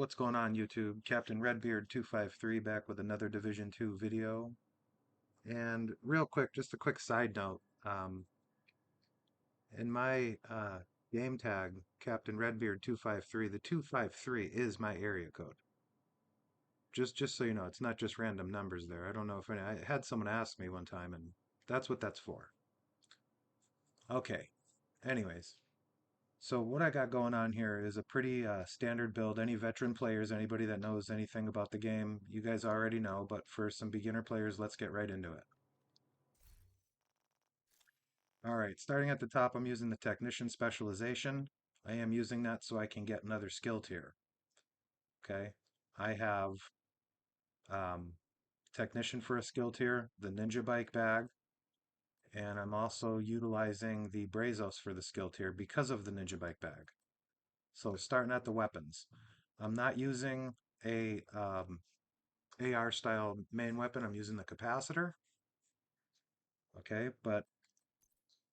What's going on, YouTube? Captain Redbeard 253 back with another Division 2 video. And real quick, just a quick side note. In my game tag, Captain Redbeard 253, the 253 is my area code. Just so you know, it's not just random numbers there. I don't know if I had someone ask me one time, and that's what that's for. Okay. Anyways, so what I got going on here is a pretty standard build. Any veteran players, anybody that knows anything about the game, you guys already know, but for some beginner players, let's get right into it. All right, starting at the top, I'm using the Technician Specialization. I am using that so I can get another skill tier. Okay, I have um, Technician for a skill tier, the Ninja Bike bag, and I'm also utilizing the Brazos for the skill tier because of the Ninja Bike bag. So starting at the weapons, I'm not using a AR style main weapon. I'm using the capacitor. Okay, but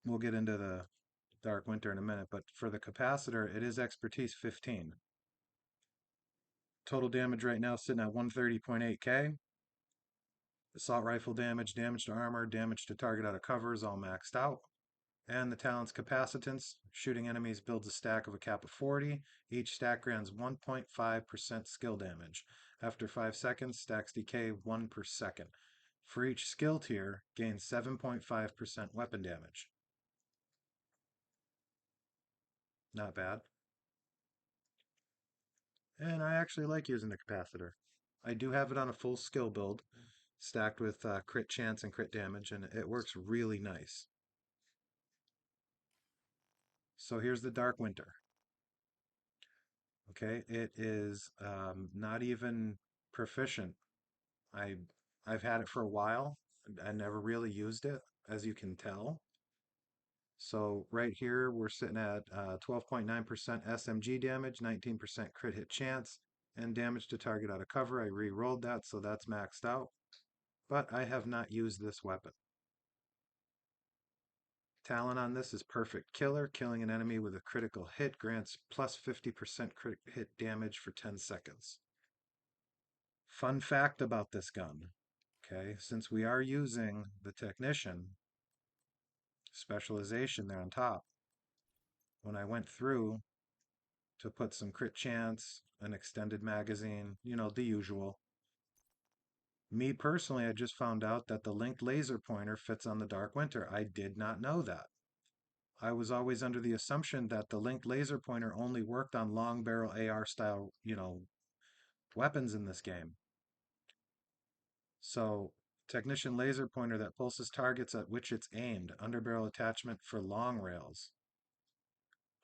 we'll get into the Dark Winter in a minute. But for the capacitor, it is expertise 15. Total damage right now sitting at 130.8k. Assault rifle damage, damage to armor, damage to target out of cover is all maxed out. And the talent's capacitance, shooting enemies builds a stack of a cap of 40. Each stack grants 1.5% skill damage. After 5 seconds, stacks decay 1 per second. For each skill tier, gains 7.5% weapon damage. Not bad. And I actually like using the capacitor. I do have it on a full skill build, stacked with crit chance and crit damage, and it works really nice. So here's the Dark Winter. Okay, it is not even proficient. I I've had it for a while. I never really used it, as you can tell. So right here we're sitting at 12.9% SMG damage, 19% crit hit chance, and damage to target out of cover. I re-rolled that, so that's maxed out. But I have not used this weapon. Talent on this is Perfect Killer. Killing an enemy with a critical hit grants plus 50% crit hit damage for 10 seconds. Fun fact about this gun. Okay, since we are using the Technician specialization there on top, when I went through to put some crit chance, an extended magazine, you know, the usual. Me personally, I just found out that the linked laser pointer fits on the Dark Winter. I did not know that. I was always under the assumption that the linked laser pointer only worked on long barrel AR style, weapons in this game. So, technician laser pointer that pulses targets at which it's aimed, underbarrel attachment for long rails.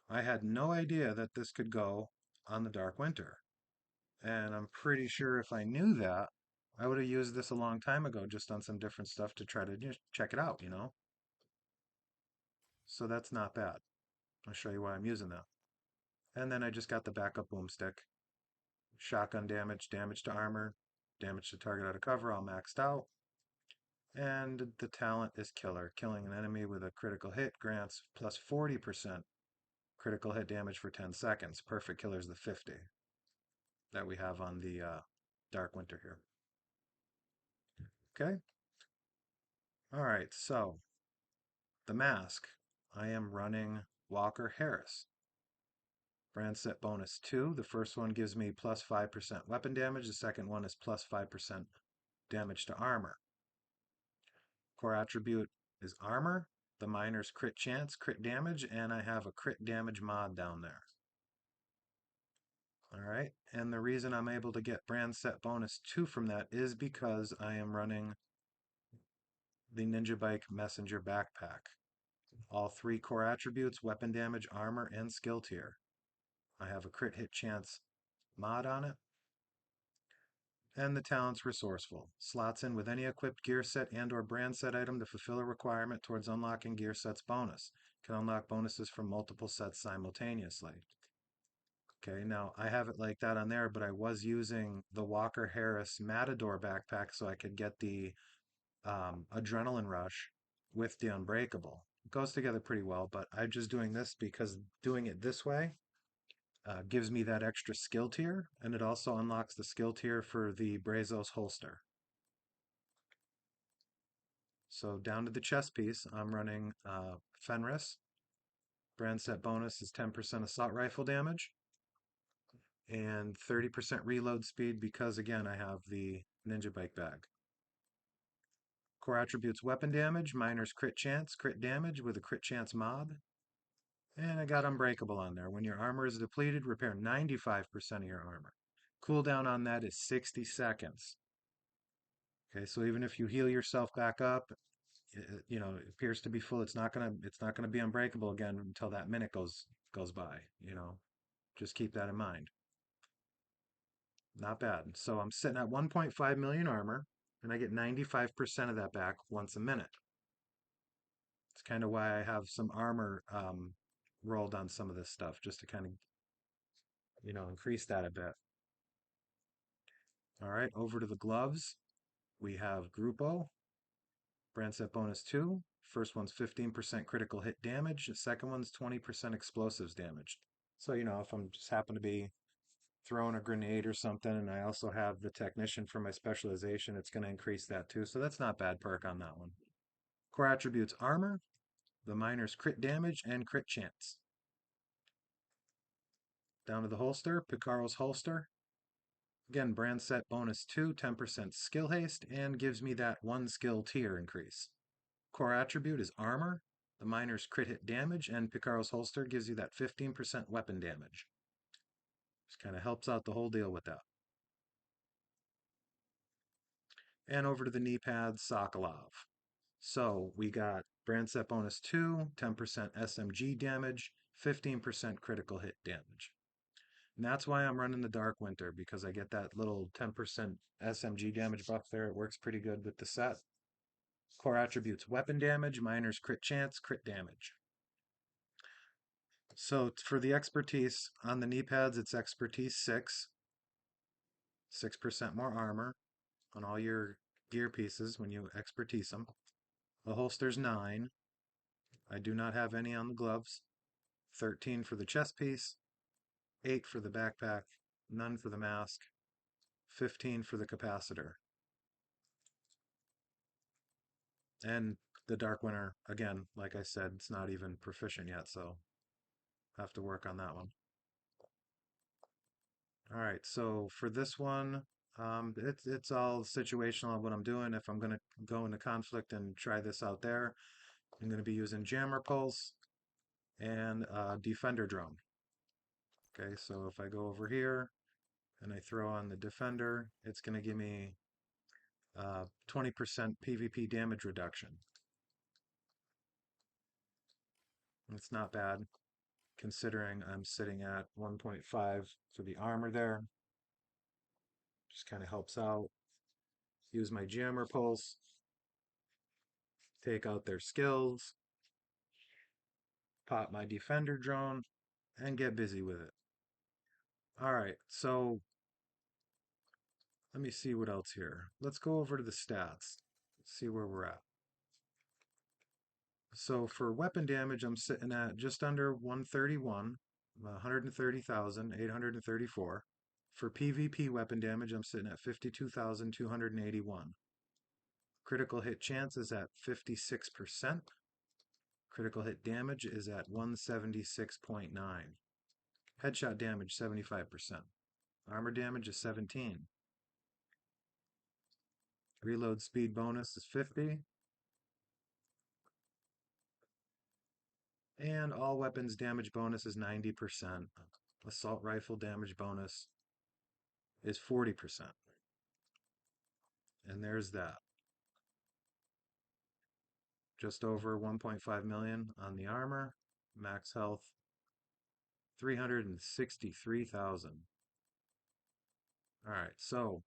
I had no idea that this could go on the Dark Winter. And I'm pretty sure if I knew that, I would have used this a long time ago just on some different stuff to try to just check it out, So that's not bad. I'll show you why I'm using that. And then I just got the backup boomstick. Shotgun damage, damage to armor, damage to target out of cover, all maxed out. And the talent is Killer. Killing an enemy with a critical hit grants plus 40% critical hit damage for 10 seconds. Perfect Killer's the 50 that we have on the Dark Winter here. Okay? Alright, so the mask. I am running Walker Harris. Brand set bonus 2. The first one gives me plus 5% weapon damage. The second one is plus 5% damage to armor. Core attribute is armor. The miner's crit chance, crit damage, and I have a crit damage mod down there. Alright, and the reason I'm able to get brand set bonus 2 from that is because I am running the Ninja Bike Messenger backpack. All 3 core attributes, weapon damage, armor, and skill tier. I have a crit hit chance mod on it. And the talent's resourceful. Slots in with any equipped gear set and or brand set item to fulfill a requirement towards unlocking gear set's bonus. Can unlock bonuses from multiple sets simultaneously. Okay, now I have it like that on there, but I was using the Walker Harris Matador backpack so I could get the adrenaline rush with the Unbreakable. It goes together pretty well, but I'm just doing this because doing it this way, gives me that extra skill tier, and it also unlocks the skill tier for the Brazos holster. So down to the chest piece, I'm running Fenris. Brand set bonus is 10% assault rifle damage and 30% reload speed because, again, I have the Ninja Bike bag. Core attributes weapon damage, miner's crit chance, crit damage with a crit chance mob. And I got Unbreakable on there. When your armor is depleted, repair 95% of your armor. Cooldown on that is 60 seconds. Okay, so even if you heal yourself back up, it appears to be full. It's not gonna be unbreakable again until that minute goes by. Just keep that in mind. Not bad. So I'm sitting at 1.5 million armor, and I get 95% of that back once a minute. It's kind of why I have some armor rolled on some of this stuff, just to kind of increase that a bit. All right, over to the gloves. We have Grupo, brand set bonus 2. First one's 15% critical hit damage. The second one's 20% explosives damage. So, if I'm just happen to be throwing a grenade or something, and I also have the technician for my specialization, it's going to increase that too. So that's not bad perk on that one. Core attributes armor, the miner's crit damage, and crit chance. Down to the holster, Picaro's holster. Again, brand set bonus 2, 10% skill haste, and gives me that 1 skill tier increase. Core attribute is armor, the miner's crit hit damage, and Picaro's holster gives you that 15% weapon damage. Just kind of helps out the whole deal with that. And over to the knee pads, Sokolov. So we got brand set bonus 2, 10% SMG damage, 15% critical hit damage. And that's why I'm running the Dark Winter, because I get that little 10% SMG damage buff there. It works pretty good with the set. Core attributes weapon damage, miner's crit chance, crit damage. So for the expertise, on the knee pads, it's expertise 6, 6% more armor on all your gear pieces when you expertise them. The holster's 9. I do not have any on the gloves. 13 for the chest piece, 8 for the backpack, none for the mask, 15 for the capacitor. And the Dark Winter, again, like I said, it's not even proficient yet, so have to work on that one. All right, so for this one, it's all situational of what I'm doing. If I'm going to go into conflict and try this out there, I'm going to be using Jammer Pulse and Defender Drone. Okay, so if I go over here and I throw on the Defender, it's going to give me 20% PvP damage reduction. It's not bad, considering I'm sitting at 1.5 for the armor there. Just kind of helps out. Use my Jammer Pulse, take out their skills, pop my Defender Drone, and get busy with it. All right, so let me see what else here. Let's go over to the stats, see where we're at. So for weapon damage, I'm sitting at just under 131, 130,834. For PvP weapon damage, I'm sitting at 52,281. Critical hit chance is at 56%. Critical hit damage is at 176.9. Headshot damage 75%. Armor damage is 17. Reload speed bonus is 50. And all weapons damage bonus is 90%. Assault rifle damage bonus is 40%. And there's that. Just over 1.5 million on the armor. Max health 363,000. All right, so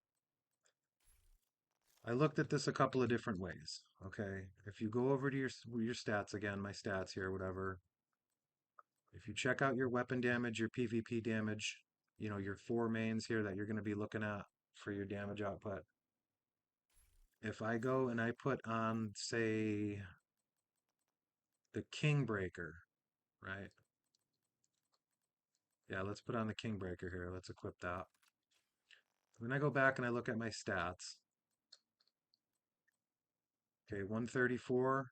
I looked at this a couple of different ways. Okay, if you go over to your stats again, my stats here, whatever. If you check out your weapon damage, your PvP damage, your 4 mains here that you're going to be looking at for your damage output. If I go and I put on, say, the King Breaker, right? Yeah, let's put on the King Breaker here. Let's equip that. When I go back and I look at my stats, okay, 134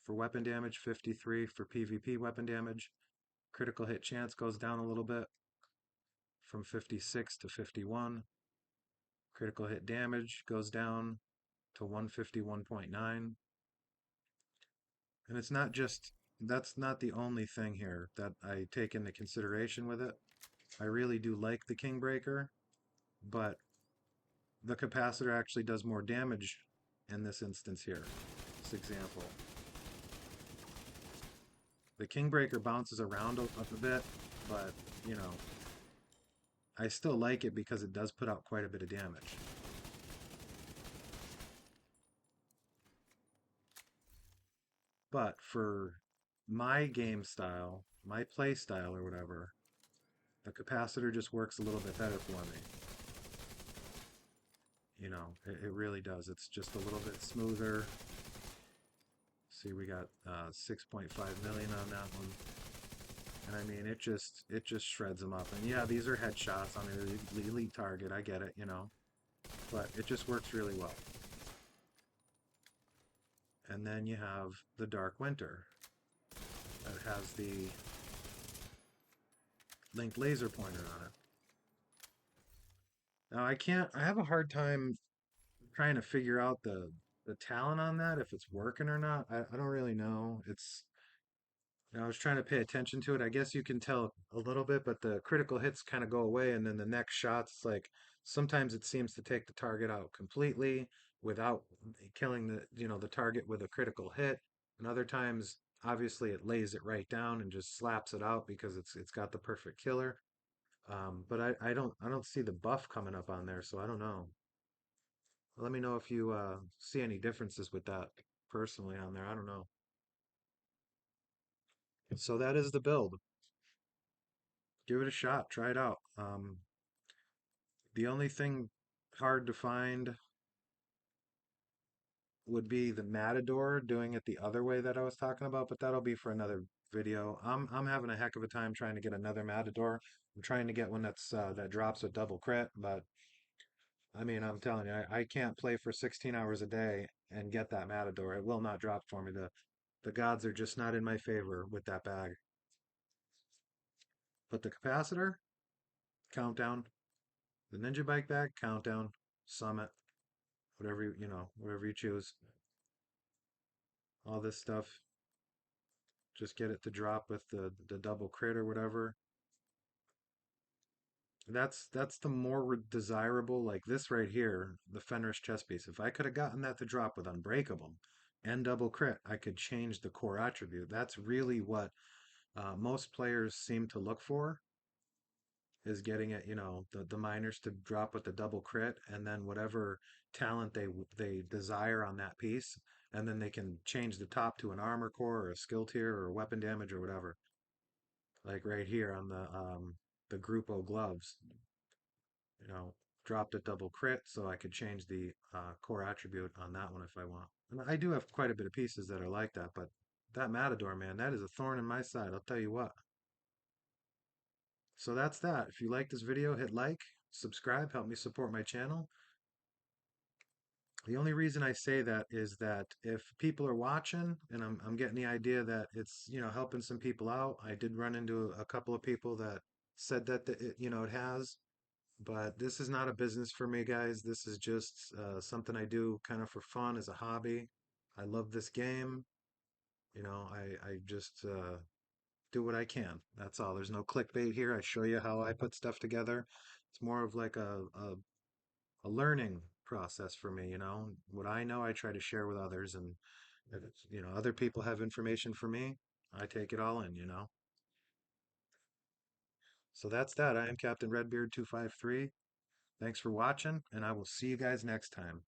for weapon damage, 53 for PvP weapon damage. Critical hit chance goes down a little bit from 56 to 51. Critical hit damage goes down to 151.9. And it's not just, that's not the only thing here that I take into consideration with it. I really do like the King Breaker, but the capacitor actually does more damage in this instance here. This example. The King Breaker bounces around a bit, but, you know, I still like it because it does put out quite a bit of damage. But for my game style, my play style or whatever, the capacitor just works a little bit better for me. You know, it really does. It's just a little bit smoother. See, we got 6.5 million on that one. And I mean, it just shreds them up. And yeah, these are headshots on an elite target. I get it, you know, but it just works really well. And then you have the Dark Winter that has the linked laser pointer on it. Now I have a hard time trying to figure out the talent on that, if it's working or not. I don't really know. I was trying to pay attention to it. I guess you can tell a little bit, but the critical hits kind of go away, and then the next shots, it's like sometimes it seems to take the target out completely without killing the target with a critical hit, and other times, obviously, it lays it right down and just slaps it out because it's got the perfect killer. But I don't see the buff coming up on there, so I don't know. Let me know if you see any differences with that personally on there. I don't know. So that is the build. Give it a shot. Try it out. The only thing hard to find would be the Matador doing it the other way that I was talking about, but that'll be for another video. I'm having a heck of a time trying to get another Matador. I'm trying to get one that drops a double crit, but I mean, I'm telling you, I can't play for 16 hours a day and get that Matador. It will not drop for me. The gods are just not in my favor with that bag. But the capacitor, countdown. The Ninja Bike bag, countdown. Summit, whatever whatever you choose. All this stuff, just get it to drop with the double crit or whatever. That's the more desirable, like this right here, the Fenris chest piece. If I could have gotten that to drop with Unbreakable and double crit, I could change the core attribute. That's really what most players seem to look for, is getting it, the miners to drop with the double crit, and then whatever talent they desire on that piece, and then they can change the top to an armor core or a skill tier or weapon damage or whatever. Like right here on the Grupo gloves, you know, dropped a double crit, so I could change the core attribute on that one if I want. And I do have quite a bit of pieces that are like that, but that Matador, man, that is a thorn in my side, I'll tell you what. So that's that. If you like this video, hit like, subscribe, help me support my channel. The only reason I say that is that if people are watching and I'm getting the idea that it's, helping some people out. I did run into a couple of people that said that it has, but this is not a business for me, guys. This is just something I do kind of for fun as a hobby. I love this game. I just do what I can. That's all. There's no clickbait here. I show you how I put stuff together. It's more of like a learning process for me. What I know, I try to share with others, and if other people have information for me, I take it all in. So that's that. I am Captain Redbeard 253. Thanks for watching, and I will see you guys next time.